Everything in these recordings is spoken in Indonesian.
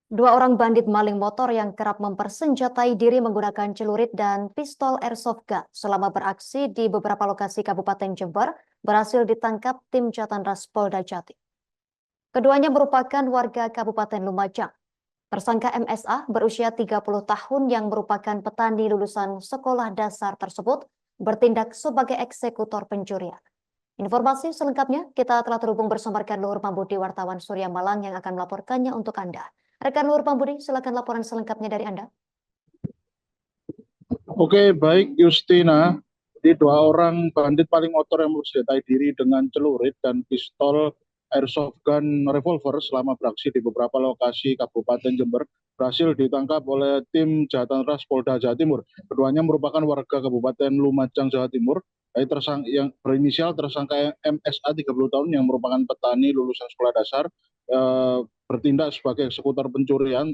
Dua orang bandit maling motor yang kerap mempersenjatai diri menggunakan celurit dan pistol airsoft gun selama beraksi di beberapa lokasi Kabupaten Jember berhasil ditangkap tim Jatanras Polda Jatim. Keduanya merupakan warga Kabupaten Lumajang. Tersangka MSA berusia 30 tahun yang merupakan petani lulusan sekolah dasar tersebut bertindak sebagai eksekutor pencurian. Informasi selengkapnya kita telah terhubung bersama rekan Luhur Pambudi wartawan Surya Malang yang akan melaporkannya untuk Anda. Rekan Luhur Pambudi, silakan laporan selengkapnya dari Anda. Oke, baik Justina. Jadi dua orang bandit paling motor yang bersenjatai diri dengan celurit dan pistol airsoft gun revolver selama beraksi di beberapa lokasi Kabupaten Jember berhasil ditangkap oleh tim Jatanras Polda Jawa Timur. Keduanya merupakan warga Kabupaten Lumajang, Jawa Timur. Yang berinisial tersangka MSA 30 tahun yang merupakan petani lulusan sekolah dasar bertindak sebagai eksekutor pencurian.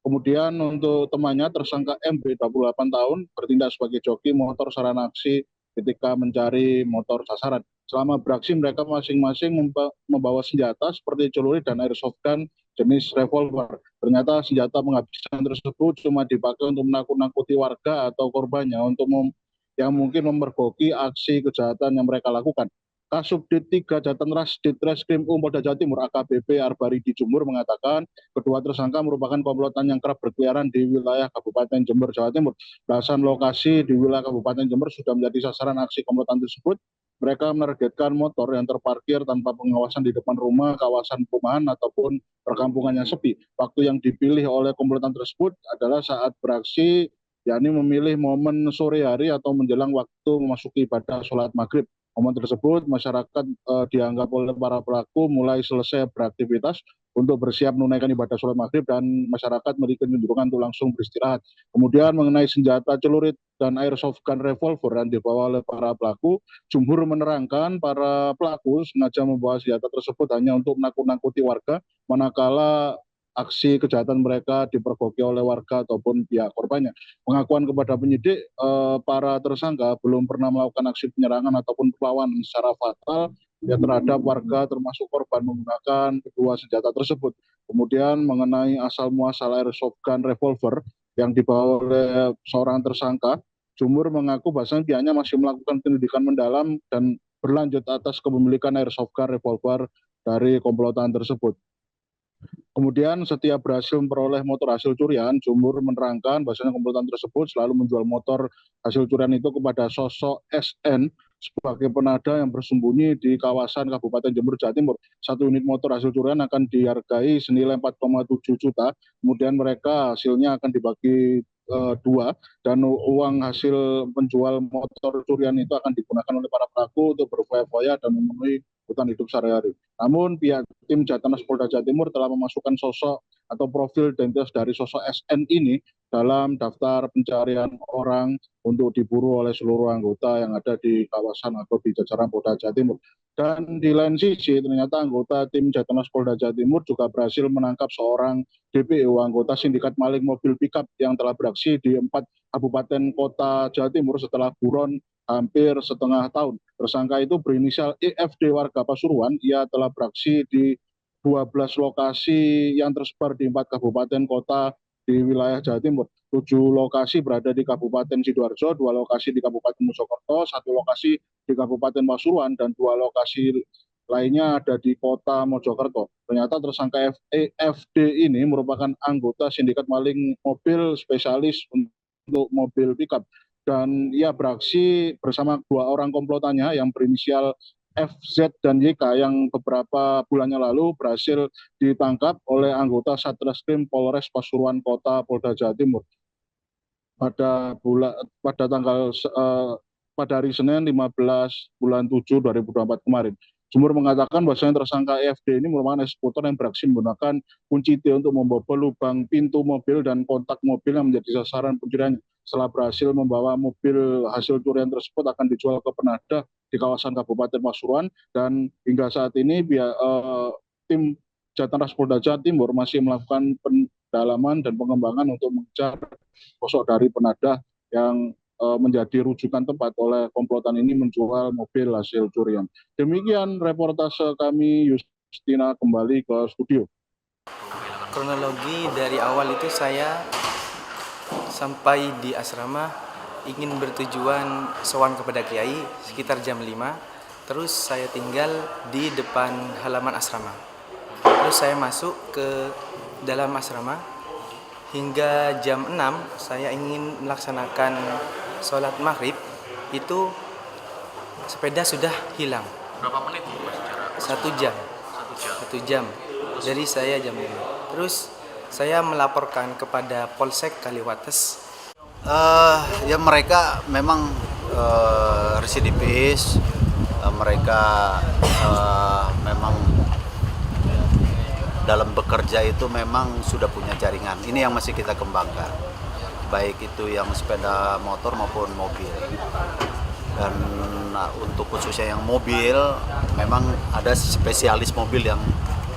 Kemudian untuk temannya tersangka MB 28 tahun bertindak sebagai joki motor sarana aksi ketika mencari motor sasaran. Selama beraksi mereka masing-masing membawa senjata seperti celurit dan airsoft gun jenis revolver. Ternyata senjata penghabisan tersebut cuma dipakai untuk menakut-nakuti warga atau korbannya untuk yang mungkin memergoki aksi kejahatan yang mereka lakukan. Kasubdit 3 Jatanras Ditreskrim Polda Jawa Timur AKBP Arbaridi Jumur mengatakan kedua tersangka merupakan komplotan yang kerap berkeliaran di wilayah Kabupaten Jember, Jawa Timur. Belasan lokasi di wilayah Kabupaten Jember sudah menjadi sasaran aksi komplotan tersebut. Mereka menargetkan motor yang terparkir tanpa pengawasan di depan rumah, kawasan perumahan, ataupun perkampungan yang sepi. Waktu yang dipilih oleh komplotan tersebut adalah saat beraksi, yakni memilih momen sore hari atau menjelang waktu memasuki ibadah sholat maghrib. Momen tersebut masyarakat dianggap oleh para pelaku mulai selesai beraktivitas untuk bersiap menunaikan ibadah sholat maghrib dan masyarakat memberikan kecenderungan untuk langsung beristirahat. Kemudian mengenai senjata celurit dan airsoft gun revolver yang dibawa oleh para pelaku, Jumhur menerangkan para pelaku sengaja membawa senjata tersebut hanya untuk menakut-nakuti warga, manakala aksi kejahatan mereka dipergoki oleh warga ataupun pihak korbannya. Pengakuan kepada penyidik, para tersangka belum pernah melakukan aksi penyerangan ataupun perlawanan secara fatal terhadap warga termasuk korban menggunakan kedua senjata tersebut. Kemudian mengenai asal muasal airsoft gun revolver yang dibawa oleh seorang tersangka, Jumur mengaku bahwasanya pihaknya masih melakukan penyelidikan mendalam dan berlanjut atas kepemilikan airsoft gun revolver dari komplotan tersebut. Kemudian setiap berhasil memperoleh motor hasil curian, Jumur menerangkan bahwasanya komplotan tersebut selalu menjual motor hasil curian itu kepada sosok SN sebagai penada yang bersembunyi di kawasan Kabupaten Jember, Jawa Timur. Satu unit motor hasil curian akan dihargai senilai 4,7 juta, kemudian mereka hasilnya akan dibagi dua, dan uang hasil penjual motor curian itu akan digunakan oleh para pelaku untuk berfoya-foya dan memenuhi kebutuhan hidup sehari-hari. Namun pihak tim Jatanras Polda Jawa Timur telah memasukkan sosok atau profil identitas dari sosok SN ini dalam daftar pencarian orang untuk diburu oleh seluruh anggota yang ada di kawasan atau di jajaran Polda Jawa Timur. Dan di lain sisi ternyata anggota tim Jatanras Polda Jawa Timur juga berhasil menangkap seorang DPO anggota sindikat maling mobil pickup yang telah beraksi di 4 kabupaten kota Jawa Timur setelah buron hampir setengah tahun. Tersangka itu berinisial EFD warga Pasuruan. Ia telah beraksi di 12 lokasi yang tersebar di 4 kabupaten kota di wilayah Jawa Timur. 7 lokasi berada di Kabupaten Sidoarjo, 2 lokasi di Kabupaten Mojokerto, 1 lokasi di Kabupaten Pasuruan, dan 2 lokasi lainnya ada di kota Mojokerto. Ternyata tersangka EFD ini merupakan anggota sindikat maling mobil spesialis untuk mobil pickup. Dan ia beraksi bersama 2 orang komplotannya yang berinisial FZ dan YK yang beberapa bulannya lalu berhasil ditangkap oleh anggota Satreskrim Polres Pasuruan Kota Polda Jawa Timur pada hari Senin 15 bulan 7 2024 kemarin. Jumur mengatakan bahwasanya tersangka EFD ini merupakan eksekutor yang beraksi menggunakan kunci T untuk membobol lubang pintu mobil dan kontak mobil yang menjadi sasaran pencuriannya. Setelah berhasil membawa mobil hasil curian tersebut akan dijual ke penadah di kawasan Kabupaten Pasuruan, dan hingga saat ini tim Jatanras Polda Jawa Timur masih melakukan pendalaman dan pengembangan untuk mengejar sosok dari penadah yang menjadi rujukan tempat oleh komplotan ini menjual mobil hasil curian. Demikian reportase kami, Justina, kembali ke studio. Kronologi dari awal itu saya sampai di asrama ingin bertujuan sowan kepada kiai sekitar jam 5. Terus saya tinggal di depan halaman asrama. Terus saya masuk ke dalam asrama. Hingga jam 6 saya ingin melaksanakan sholat maghrib. Itu sepeda sudah hilang. Berapa menit Mas secara 1 jam. 1 jam. Dari saya jam 5. Terus saya melaporkan kepada Polsek Kaliwates. Ya mereka memang residivis, mereka memang dalam bekerja itu memang sudah punya jaringan. Ini yang masih kita kembangkan, baik itu yang sepeda motor maupun mobil. Dan untuk khususnya yang mobil, memang ada spesialis mobil yang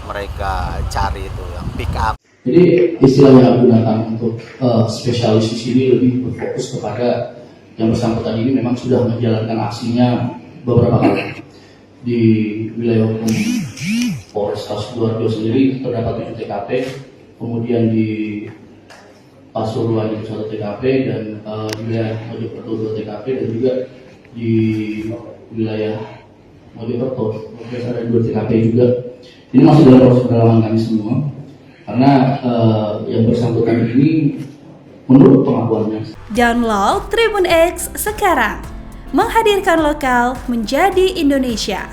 mereka cari itu, yang pick up. Jadi istilah yang aku gunakan untuk spesialis di sini lebih berfokus kepada yang bersangkutan ini memang sudah menjalankan aksinya beberapa kali di wilayah hukum Polresta Sidoarjo sendiri terdapat 7 TKP, kemudian di Pasuruan itu 1 TKP dan di wilayah Mojokerto 2 TKP dan juga di wilayah Mojokerto ada 2 TKP juga. Ini masih dalam proses pendalaman kami semua karena yang bersangkutan ini menurut pengakuannya. Download Tribun X sekarang, menghadirkan lokal menjadi Indonesia.